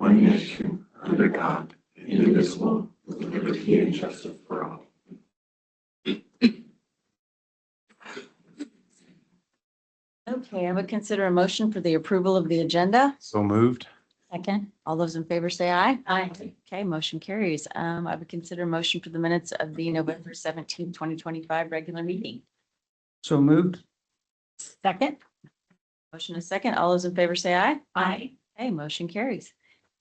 one nation, under God, indivisible, with liberty and justice for all. Okay, I would consider a motion for the approval of the agenda. So moved. Second. All those in favor say aye. Aye. Okay, motion carries. I would consider a motion for the minutes of the November 17th, 2025 regular meeting. So moved. Second. Motion is second. All those in favor say aye. Aye. Okay, motion carries.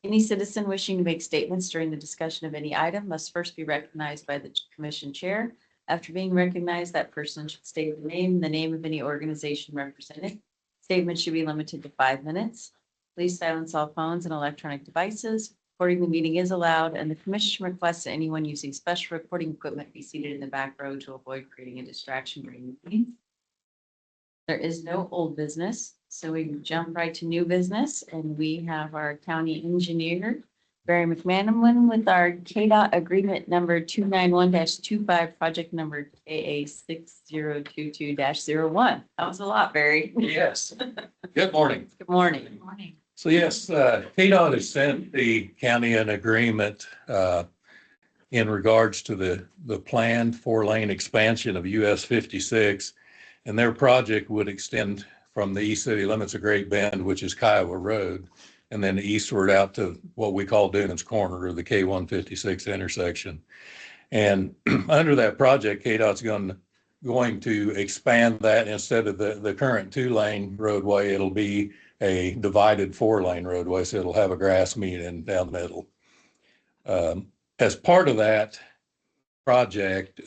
Any citizen wishing to make statements during the discussion of any item must first be recognized by the commission chair. After being recognized, that person should state the name of any organization represented. Statement should be limited to 5 minutes. Please silence all phones and electronic devices. Recording the meeting is allowed, and the commission requests that anyone using special recording equipment be seated in the back row to avoid creating a distraction during the meeting. There is no old business, so we can jump right to new business, and we have our county engineer, Barry McManaman, with our KDOT agreement number 291-25, project number KA6022-01. That was a lot, Barry. Yes. Good morning. Good morning. Good morning. So yes, KDOT has sent the county an agreement in regards to the planned 4-lane expansion of US 56. And their project would extend from the east city limits of Great Bend, which is Kiowa Road, and then eastward out to what we call Dunan's Corner, or the K156 intersection. And under that project, KDOT's going to expand that. Instead of the current 2-lane roadway, it'll be a divided 4-lane roadway, so it'll have a grass median down the middle. As part of that project,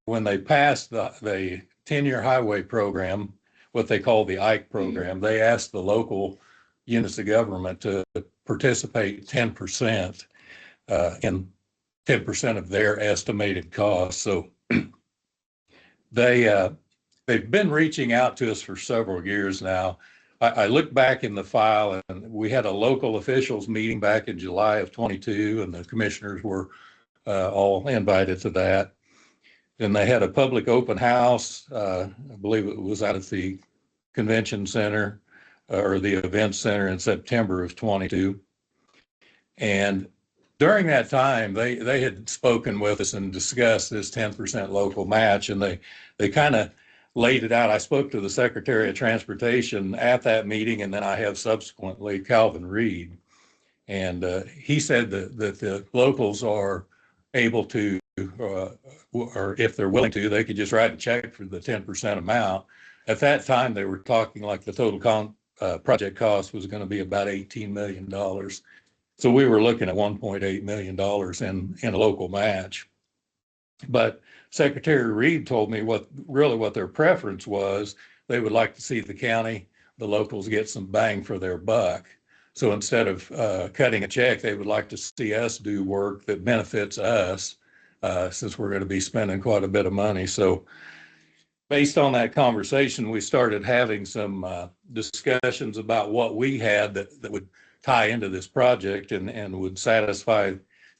when they passed the 10-year highway program, what they call the IKE program, they asked the local units of government to participate 10% in 10% of their estimated costs. So they've been reaching out to us for several years now. I look back in the file, and we had a local officials meeting back in July of 22, and the commissioners were all invited to that. Then they had a public open house. I believe it was out at the convention center or the event center in September of 22. And during that time, they had spoken with us and discussed this 10% local match, and they kind of laid it out. I spoke to the Secretary of Transportation at that meeting, and then I have subsequently Calvin Reed. And he said that the locals are able to, or if they're willing to, they could just write a check for the 10% amount. At that time, they were talking like the total project cost was going to be about $18 million. So we were looking at $1.8 million in a local match. But Secretary Reed told me what their preference was. They would like to see the county, the locals, get some bang for their buck. So instead of cutting a check, they would like to see us do work that benefits us, since we're going to be spending quite a bit of money. So based on that conversation, we started having some discussions about what we had that would tie into this project and would satisfy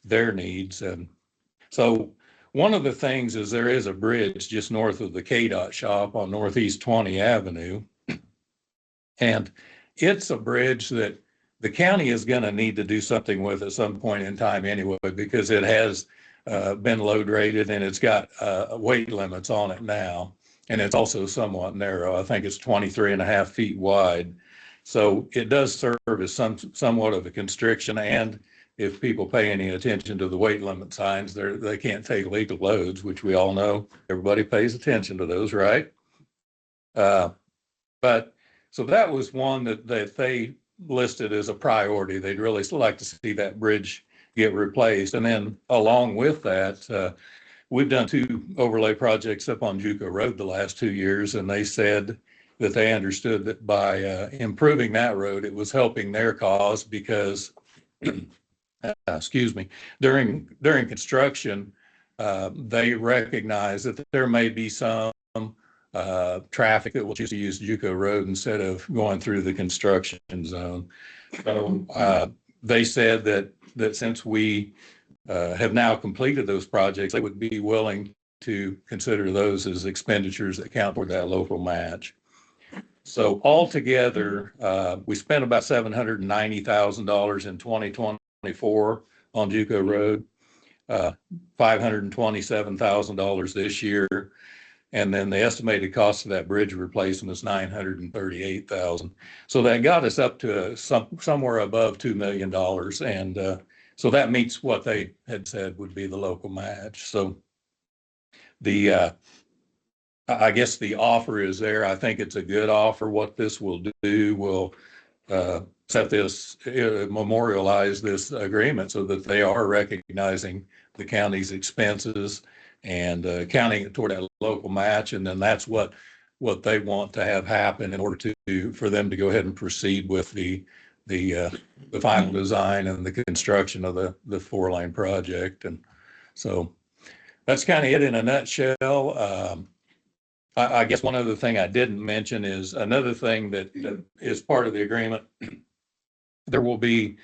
their needs. And so one of the things is there is a bridge just north of the KDOT shop on Northeast 20 Avenue. And it's a bridge that the county is going to need to do something with at some point in time anyway, because it has been load rated and it's got weight limits on it now. And it's also somewhat narrow. I think it's 23.5 feet wide. So it does serve as somewhat of a constriction. And if people pay any attention to the weight limit signs, they can't take legal loads, which we all know. Everybody pays attention to those, right? But so that was one that they listed as a priority. They'd really like to see that bridge get replaced. And then along with that, we've done 2 overlay projects up on JUCO Road the last 2 years, and they said that they understood that by improving that road, it was helping their cause because, excuse me, during construction, they recognize that there may be some traffic that will just use JUCO Road instead of going through the construction zone. So they said that since we have now completed those projects, they would be willing to consider those as expenditures that count toward that local match. So altogether, we spent about $790,000 in 2024 on JUCO Road, $527,000 this year. And then the estimated cost of that bridge replacement is $938,000. So that got us up to somewhere above $2 million. And so that meets what they had said would be the local match. So I guess the offer is there. I think it's a good offer. What this will do will set this, memorialize this agreement so that they are recognizing the county's expenses and counting it toward that local match. And then that's what they want to have happen in order for them to go ahead and proceed with the final design and the construction of the 4-lane project. And so that's kind of it in a nutshell. I guess one other thing I didn't mention is another thing that is part of the agreement. There will be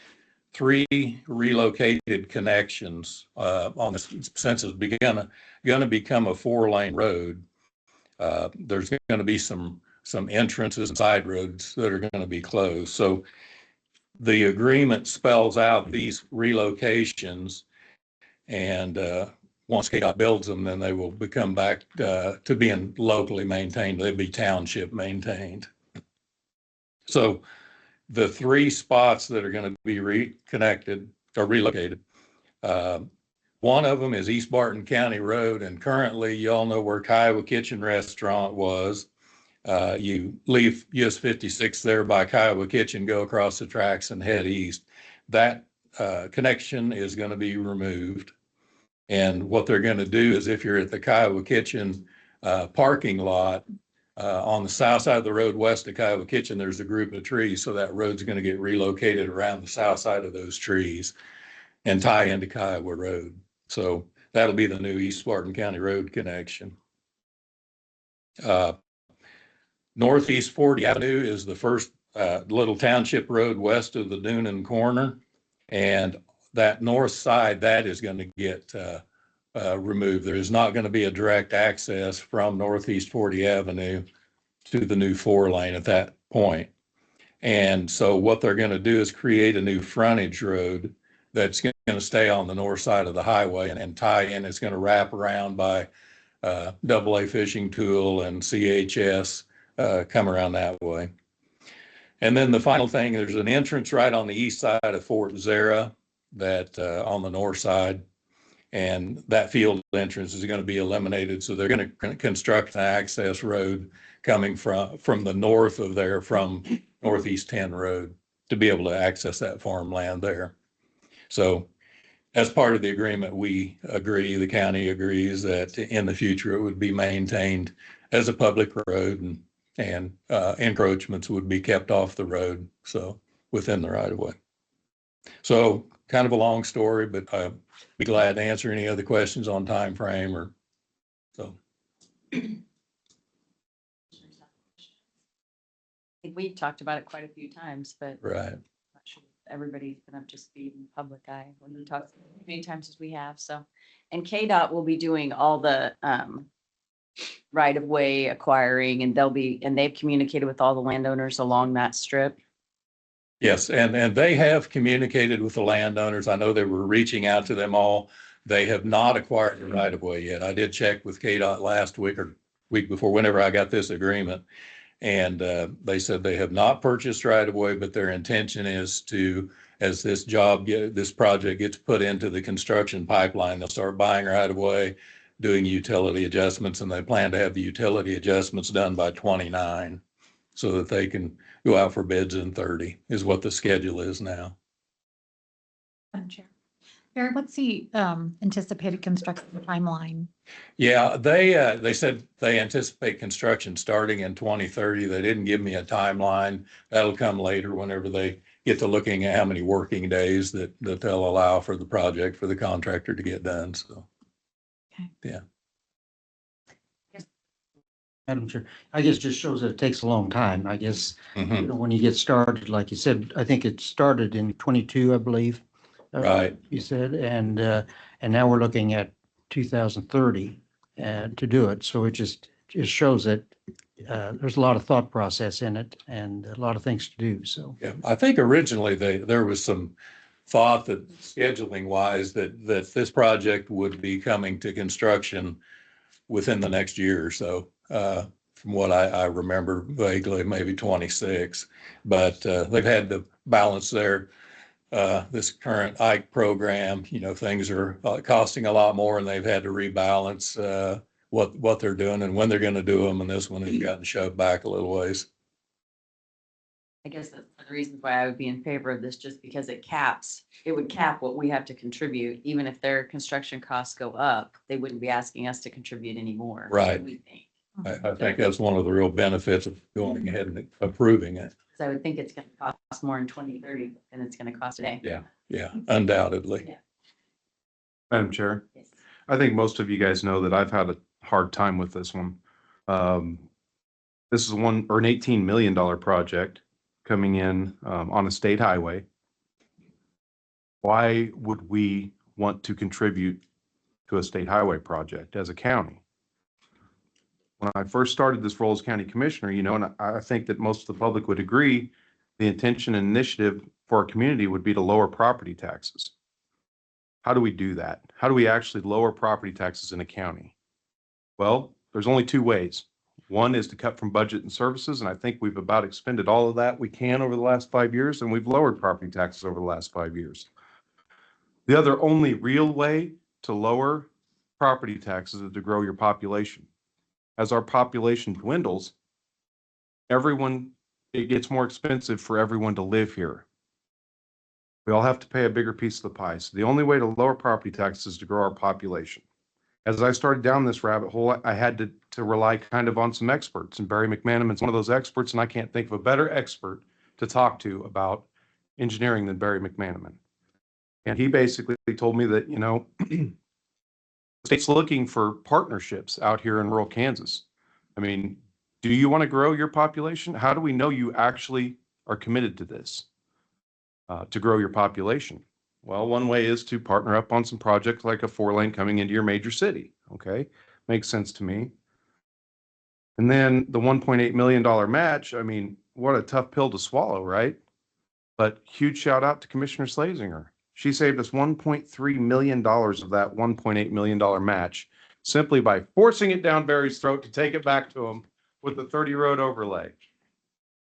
3 relocated connections on this, since it's going to become a 4-lane road. There's going to be some entrances and side roads that are going to be closed. So the agreement spells out these relocations, and once KDOT builds them, then they will become back to being locally maintained. They'll be township maintained. So the 3 spots that are going to be reconnected or relocated, one of them is East Barton County Road, and currently you all know where Kiowa Kitchen Restaurant was. You leave US 56 there by Kiowa Kitchen, go across the tracks and head east. That connection is going to be removed. And what they're going to do is, if you're at the Kiowa Kitchen parking lot, on the south side of the road west of Kiowa Kitchen, there's a group of trees. So that road's going to get relocated around the south side of those trees and tie into Kiowa Road. So that'll be the new East Barton County Road connection. Northeast 40th Avenue is the first little township road west of the Noonan corner. And that north side, that is going to get removed. There is not going to be a direct access from Northeast 40th Avenue to the new 4-lane at that point. And so what they're going to do is create a new frontage road that's going to stay on the north side of the highway and tie in. It's going to wrap around by AA Fishing Tool and CHS, come around that way. And then the final thing, there's an entrance right on the east side of Fort Zara that on the north side, and that field entrance is going to be eliminated. So they're going to construct an access road coming from the north of there, from Northeast 10 Road, to be able to access that farmland there. So as part of the agreement, we agree, the county agrees, that in the future it would be maintained as a public road, and encroachments would be kept off the road, so within the right of way. So kind of a long story, but I'd be glad to answer any other questions on time frame or so. I think we've talked about it quite a few times, but Right. I'm not sure everybody's been up to speed in the public eye when we talk as many times as we have. So, and KDOT will be doing all the right of way acquiring, and they've communicated with all the landowners along that strip. Yes, and they have communicated with the landowners. I know they were reaching out to them all. They have not acquired the right of way yet. I did check with KDOT last week or week before, whenever I got this agreement. And they said they have not purchased right of way, but their intention is to, as this project gets put into the construction pipeline, they'll start buying right of way, doing utility adjustments, and they plan to have the utility adjustments done by 29 so that they can go out for bids in 30 is what the schedule is now. Madam Chair. Barry, what's the anticipated construction timeline? Yeah, they said they anticipate construction starting in 2030. They didn't give me a timeline. That'll come later whenever they get to looking at how many working days that they'll allow for the project for the contractor to get done. So, okay. Yeah. Madam Chair, I guess just shows that it takes a long time. I guess, you know, when you get started, like you said, I think it started in 22, I believe. Right. You said, and now we're looking at 2030 to do it. So it shows that there's a lot of thought process in it and a lot of things to do. So Yeah, I think originally there was some thought that scheduling wise, that this project would be coming to construction within the next year or so. From what I remember vaguely, maybe 26, but they've had to balance this current Ike program. Things are costing a lot more and they've had to rebalance what they're doing and when they're going to do them. And this one has gotten shoved back a little ways. I guess that's one of the reasons why I would be in favor of this, just because it would cap what we have to contribute. Even if their construction costs go up, they wouldn't be asking us to contribute anymore. Right. We think. I think that's one of the real benefits of going ahead and approving it. So I would think it's going to cost more in 2030 than it's going to cost today. Yeah, undoubtedly. Yeah. Madam Chair, Yes. I think most of you guys know that I've had a hard time with this one. This is an $18 million project coming in on a state highway. Why would we want to contribute to a state highway project as a county? When I first started this role as county commissioner, and I think that most of the public would agree, the intention and initiative for our community would be to lower property taxes. How do we do that? How do we actually lower property taxes in a county? Well, there's only two ways. One is to cut from budget and services, and I think we've about expended all of that we can over the last 5 years, and we've lowered property taxes over the last 5 years. The other only real way to lower property taxes is to grow your population. As our population dwindles, it gets more expensive for everyone to live here. We all have to pay a bigger piece of the pie. So the only way to lower property taxes is to grow our population. As I started down this rabbit hole, I had to rely kind of on some experts, and Barry McManaman's one of those experts, and I can't think of a better expert to talk to about engineering than Barry McManaman. And he basically told me that, the state's looking for partnerships out here in rural Kansas. I mean, do you want to grow your population? How do we know you actually are committed to this, to grow your population? Well, one way is to partner up on some projects like a 4-lane coming into your major city. Okay, makes sense to me. And then the $1.8 million match, I mean, what a tough pill to swallow, right? But huge shout out to Commissioner Slazinger. She saved us $1.3 million of that $1.8 million match simply by forcing it down Barry's throat to take it back to him with the 30 road overlay.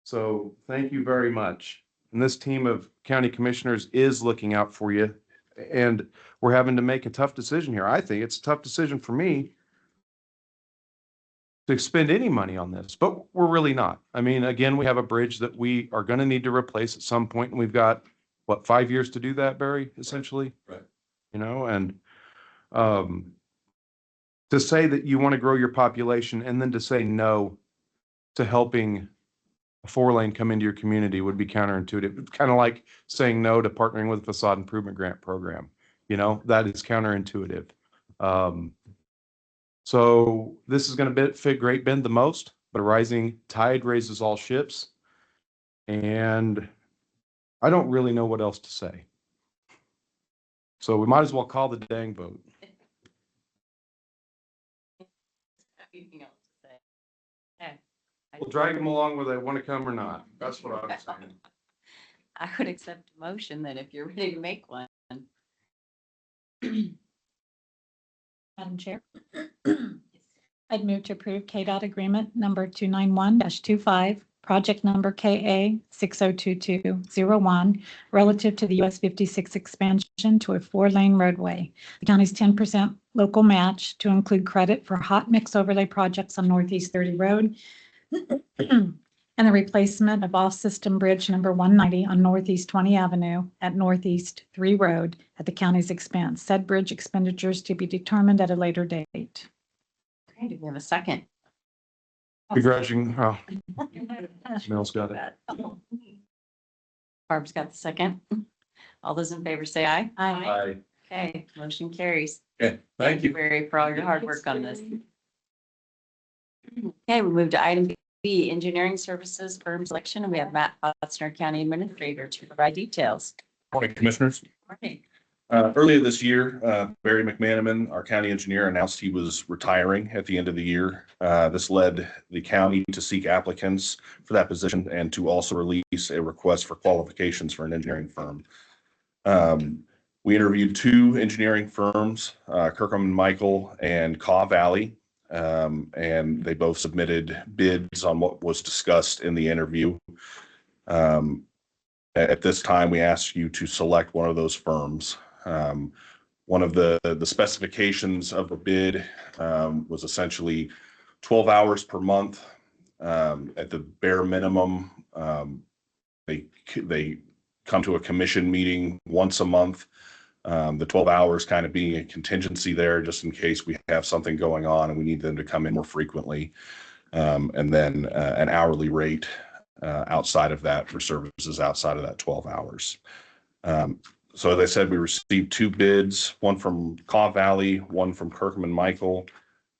So thank you very much. And this team of county commissioners is looking out for you. And we're having to make a tough decision here. I think it's a tough decision for me to spend any money on this, but we're really not. I mean, again, we have a bridge that we are going to need to replace at some point, and we've got, 5 years to do that, Barry, essentially? Right. And to say that you want to grow your population and then to say no to helping a 4-lane come into your community would be counterintuitive. It's kind of like saying no to partnering with a facade improvement grant program. That is counterintuitive. So this is going to fit Great Bend the most, but a rising tide raises all ships. And I don't really know what else to say. So we might as well call the dang vote. Anything else to say? Okay. We'll drag them along whether they want to come or not. That's what I'm saying. I would accept a motion then if you're ready to make one. Madam Chair, I'd move to approve KDOT agreement number 291-25, project number KA 602201, relative to the US 56 expansion to a 4-lane roadway. The county's 10% local match to include credit for hot mix overlay projects on Northeast 30 Road and the replacement of off-system bridge number 190 on Northeast 20 Avenue at Northeast 3 Road at the county's expense. Said bridge expenditures to be determined at a later date. Okay, do we have a second? Begrudging, Mel's got it. Barb's got the second. All those in favor say aye. Aye. Okay, motion carries. Okay, thank you. Barry, for all your hard work on this. Okay, we move to item B, engineering services firm selection, and we have Matt Foster, County Administrator, to provide details. Morning, Commissioners. Morning. Earlier this year, Barry McManaman, our county engineer, announced he was retiring at the end of the year. This led the county to seek applicants for that position and to also release a request for qualifications for an engineering firm. We interviewed two engineering firms, Kirkham and Michael and Caw Valley, and they both submitted bids on what was discussed in the interview. At this time, we ask you to select one of those firms. One of the specifications of the bid was essentially 12 hours per month. At the bare minimum, they come to a commission meeting once a month. The 12 hours kind of being a contingency there just in case we have something going on and we need them to come in more frequently. And then an hourly rate outside of that for services outside of that 12 hours. So as I said, we received two bids, one from Caw Valley, one from Kirkham and Michael.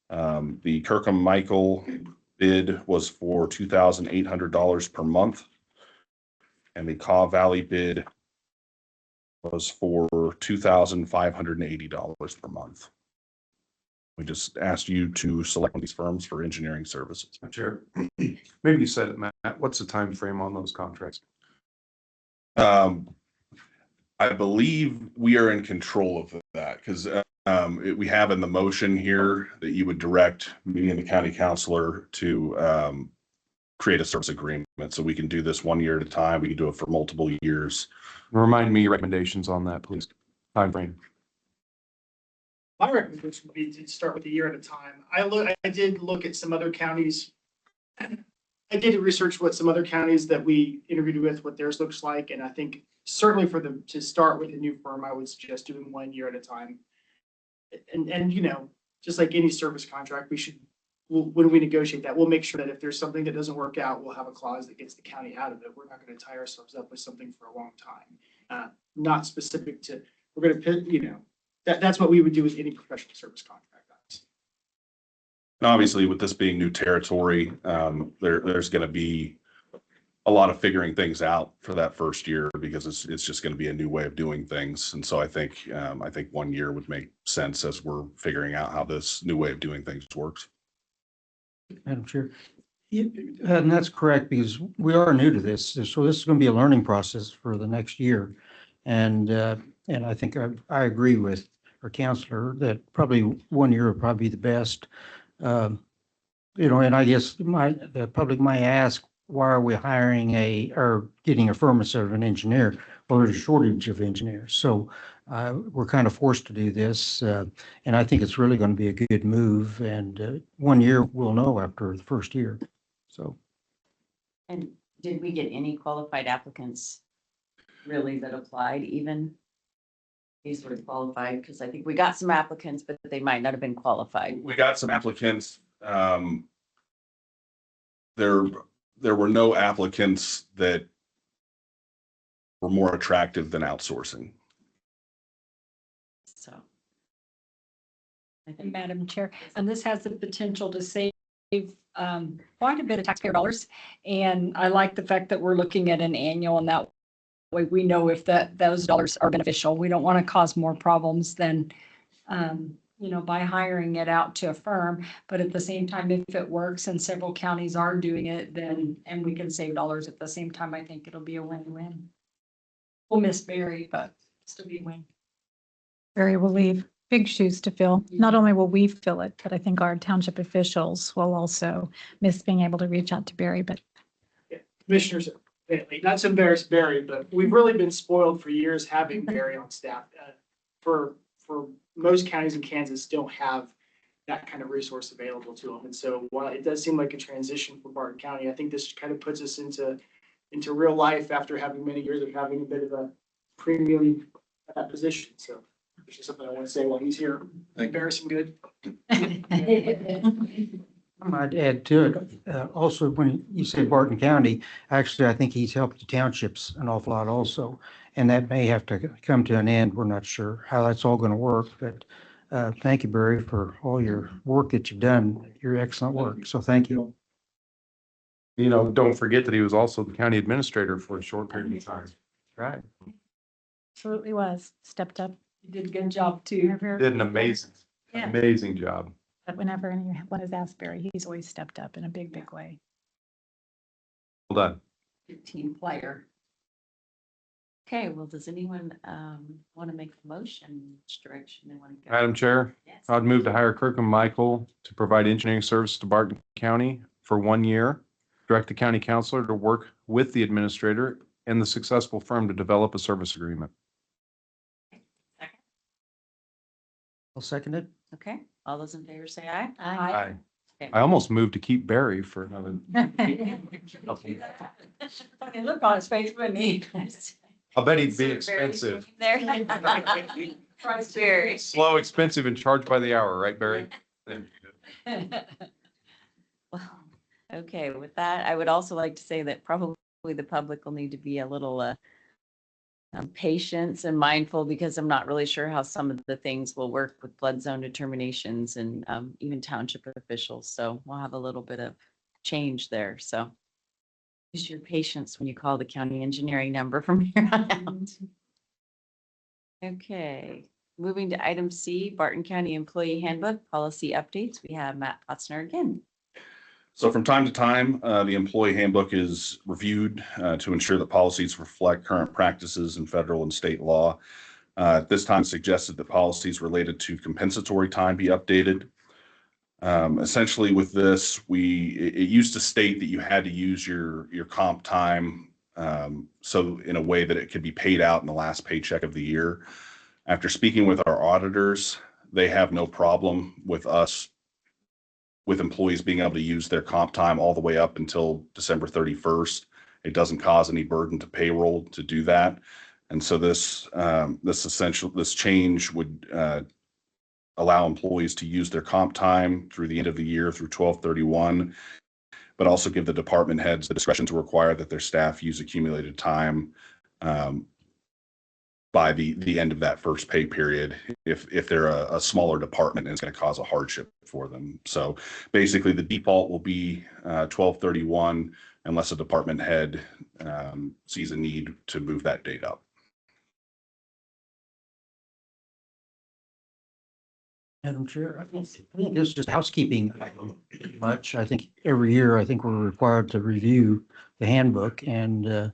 The Kirkham Michael bid was for $2,800 per month. And the Caw Valley bid was for $2,580 per month. We just asked you to select one of these firms for engineering services. Chair, maybe you said it, Matt. What's the time frame on those contracts? I believe we are in control of that because we have in the motion here that you would direct me and the county councilor to create a service agreement. So we can do this 1 year at a time. We can do it for multiple years. Remind me your recommendations on that, please. Time frame. My recommendation would be to start with a year at a time. I did look at some other counties. I did research what some other counties that we interviewed with, what theirs looks like. And I think certainly for them to start with a new firm, I would suggest doing 1 year at a time. And you know, just like any service contract, when we negotiate that, we'll make sure that if there's something that doesn't work out, we'll have a clause that gets the county out of it. We're not going to tie ourselves up with something for a long time. Not specific to, we're going to, you know, that's what we would do with any professional service contract. And obviously, with this being new territory, there's going to be a lot of figuring things out for that first year because it's just going to be a new way of doing things. And so I think 1 year would make sense as we're figuring out how this new way of doing things works. Madam Chair. And that's correct because we are new to this. So this is going to be a learning process for the next year. And I think I agree with our counselor that probably 1 year would probably be the best. You know, and I guess the public might ask, why are we hiring or getting a firm instead of an engineer? Well, there's a shortage of engineers. So we're kind of forced to do this. And I think it's really going to be a good move. And 1 year we'll know after the first year. So. And did we get any qualified applicants really that applied even? These were qualified because I think we got some applicants, but they might not have been qualified. We got some applicants. There were no applicants that were more attractive than outsourcing. So. And Madam Chair, and this has the potential to save quite a bit of taxpayer dollars. And I like the fact that we're looking at an annual, and that way we know if those dollars are beneficial. We don't want to cause more problems than, you know, by hiring it out to a firm. But at the same time, if it works and several counties are doing it, then, and we can save dollars at the same time, I think it'll be a win-win. We'll miss Barry, but still be a win. Barry will leave big shoes to fill. Not only will we fill it, but I think our township officials will also miss being able to reach out to Barry, but. Yeah. Commissioners, not to embarrass Barry, but we've really been spoiled for years having Barry on staff. For most counties in Kansas don't have that kind of resource available to them. And so while it does seem like a transition for Barton County, I think this kind of puts us into real life after having many years of having a bit of a premium position. So it's just something I want to say while he's here. Barry's some good. I might add to it, also, when you say Barton County, actually, I think he's helped the townships an awful lot also. And that may have to come to an end. We're not sure how that's all going to work, but thank you, Barry, for all your work that you've done, your excellent work. So thank you. You know, don't forget that he was also the county administrator for a short period of time. Right. Absolutely was. Stepped up. You did a good job too. Did an amazing, Yeah. amazing job. But whenever anyone has asked Barry, he's always stepped up in a big, big way. Well done. Team player. Okay, well, does anyone want to make a motion in which direction they want to go? Madam Chair, Yes. I'd move to hire Kirk and Michael to provide engineering service to Barton County for 1 year. Direct the county counselor to work with the administrator and the successful firm to develop a service agreement. Second. I'll second it. Okay, all those in favor say aye. I Okay. almost moved to keep Barry for another. Okay, look on his face, wouldn't he? I'll bet he'd be expensive. There. Very. Slow, expensive, and charged by the hour, right, Barry? Well, okay, with that, I would also like to say that probably the public will need to be a little patient and mindful because I'm not really sure how some of the things will work with flood zone determinations and even township officials. So we'll have a little bit of change there. So use your patience when you call the county engineering number from here on out. Okay, moving to item C, Barton County Employee Handbook Policy Updates. We have Matt Potzner again. So from time to time, the employee handbook is reviewed to ensure that policies reflect current practices in federal and state law. At this time, it's suggested that policies related to compensatory time be updated. Essentially with this, it used to state that you had to use your comp time so in a way that it could be paid out in the last paycheck of the year. After speaking with our auditors, they have no problem with employees being able to use their comp time all the way up until December 31st. It doesn't cause any burden to payroll to do that. And so this change would allow employees to use their comp time through the end of the year through 12/31, but also give the department heads the discretion to require that their staff use accumulated time by the end of that first pay period, if they're a smaller department and it's going to cause a hardship for them. So basically the default will be 12/31 unless a department head sees a need to move that date up. Madam Chair, I think it's just housekeeping much. I think every year, I think we're required to review the handbook and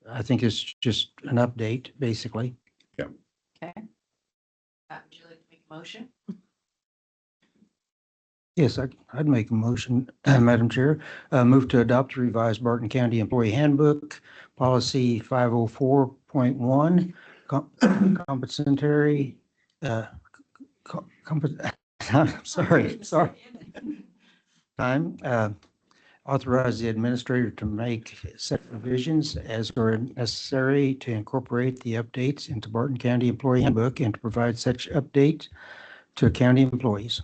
I think it's just an update, basically. Okay. Would you like to make a motion? Yes, I'd make a motion, Madam Chair. Move to adopt the revised Barton County Employee Handbook, Policy 504.1, compensatory, sorry. Time, authorize the administrator to make such revisions as are necessary to incorporate the updates into Barton County Employee Handbook and to provide such update to county employees.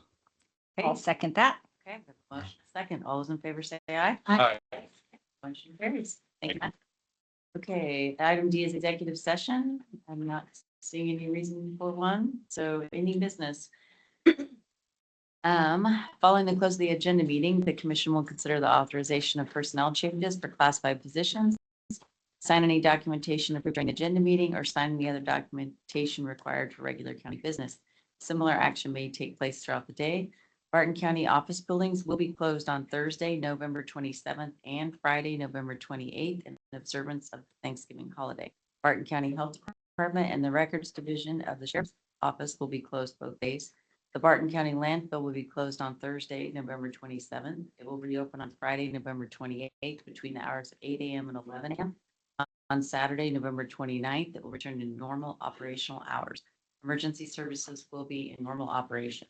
Okay, second that. okay, we have a motion second. All those in favor say aye. Aye. Motion carries. Thank you, Matt. Okay, item D is executive session. I'm not seeing any reason for one. So any business. Following the close of the agenda meeting, the commission will consider the authorization of personnel changes for classified positions, sign any documentation approved during the agenda meeting, or sign any other documentation required for regular county business. Similar action may take place throughout the day. Barton County office buildings will be closed on Thursday, November 27th and Friday, November 28th in observance of the Thanksgiving holiday. Barton County Health Department and the Records Division of the Sheriff's Office will be closed both days. The Barton County landfill will be closed on Thursday, November 27th. It will reopen on Friday, November 28th between the hours of 8 a.m. and 11 a.m. On Saturday, November 29th, it will return to normal operational hours. Emergency services will be in normal operation.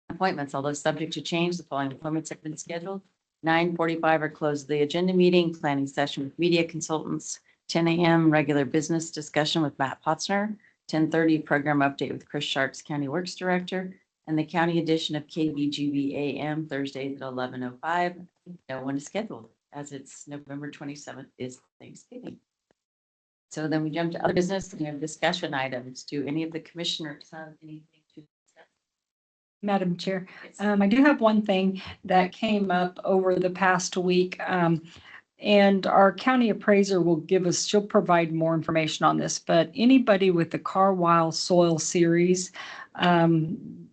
Appointments, although subject to change, the following appointments have been scheduled. 9:45 are closed the agenda meeting, planning session with media consultants. 10 a.m. regular business discussion with Matt Potzner. 10:30 program update with Chris Sharks, County Works Director, and the county edition of KBGB AM Thursdays at 11:05. No one is scheduled as it's November 27th is Thanksgiving. So then we jump to other business and we have discussion items. Do any of the commissioners have anything to discuss? Madam Chair, I do have one thing that came up over the past week. And our county appraiser will she'll provide more information on this, but anybody with the Carlisle Soil Series,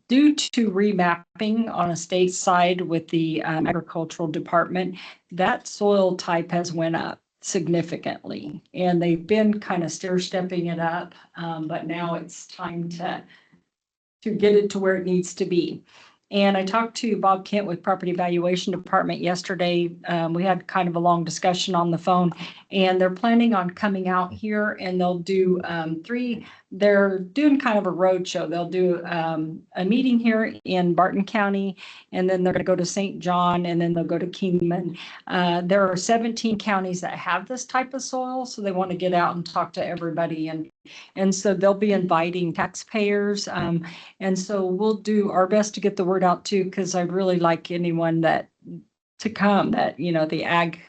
due to remapping on a state side with the agricultural department, that soil type has went up significantly. And they've been kind of stair-stepping it up, but now it's time to get it to where it needs to be. And I talked to Bob Kent with Property Valuation Department yesterday. We had kind of a long discussion on the phone, and they're planning on coming out here and they'll do they're doing kind of a road show. They'll do a meeting here in Barton County, and then they're going to go to St. John, and then they'll go to Kingman. There are 17 counties that have this type of soil, so they want to get out and talk to everybody. And so they'll be inviting taxpayers. And so we'll do our best to get the word out too, because I'd really like anyone to come, that, the ag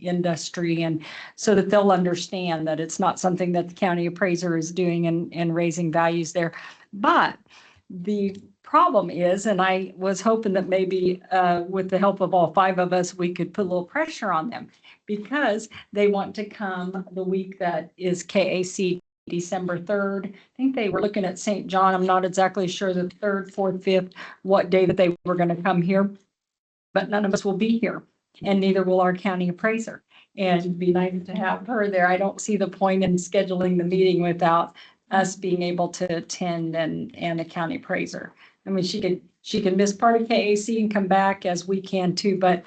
industry, and so that they'll understand that it's not something that the county appraiser is doing and raising values there. But the problem is, and I was hoping that maybe with the help of all 5 of us, we could put a little pressure on them, because they want to come the week that is KAC December 3rd. I think they were looking at St. John. I'm not exactly sure the 3rd, 4th, 5th, what day that they were going to come here, but none of us will be here, and neither will our county appraiser. And it'd be nice to have her there. I don't see the point in scheduling the meeting without us being able to attend and a county appraiser. I mean, she can miss part of KAC and come back, as we can too, but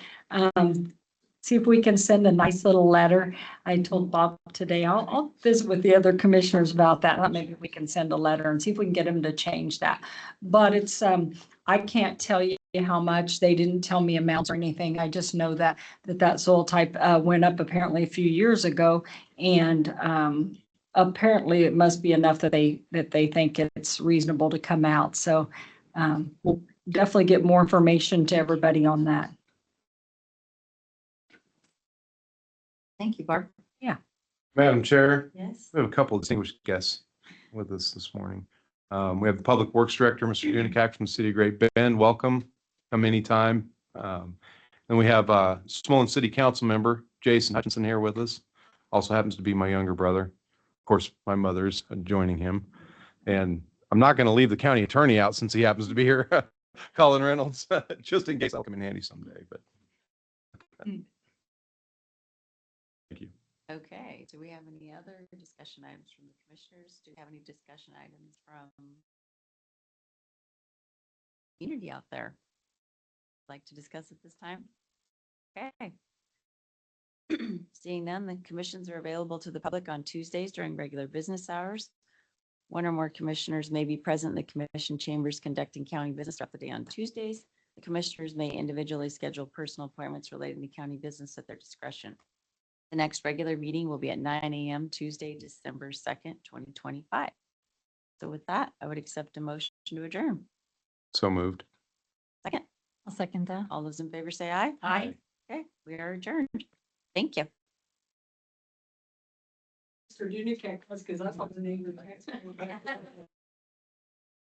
see if we can send a nice little letter. I told Bob today, I'll visit with the other commissioners about that. Maybe we can send a letter and see if we can get them to change that. But it's, I can't tell you how much. They didn't tell me amounts or anything. I just know that soil type went up apparently a few years ago. And apparently it must be enough that they think it's reasonable to come out. So we'll definitely get more information to everybody on that. Thank you, Barb. Madam Chair, Yes. we have a couple of distinguished guests with us this morning. We have the Public Works Director, Mr. Dunikak from the City of Great Bend. Welcome. Come anytime. Then we have Smolin City Council member Jason Hutchinson here with us. Also happens to be my younger brother. Of course, my mother's joining him. And I'm not going to leave the county attorney out since he happens to be here, Colin Reynolds, just in case I'll come in handy someday. But thank you. Okay, do we have any other discussion items from the commissioners? Do we have any discussion items from community out there like to discuss at this time? Okay. Seeing none, the commissions are available to the public on Tuesdays during regular business hours. 1 or more commissioners may be present in the commission chambers conducting county business throughout the day on Tuesdays. The commissioners may individually schedule personal appointments relating to county business at their discretion. The next regular meeting will be at 9 a.m. Tuesday, December 2nd, 2025. So with that, I would accept a motion to adjourn. So moved. Second, I'll second that. all those in favor say aye. Aye. Okay, we are adjourned. Thank you. Mr. Dunikak, because that's what the name of the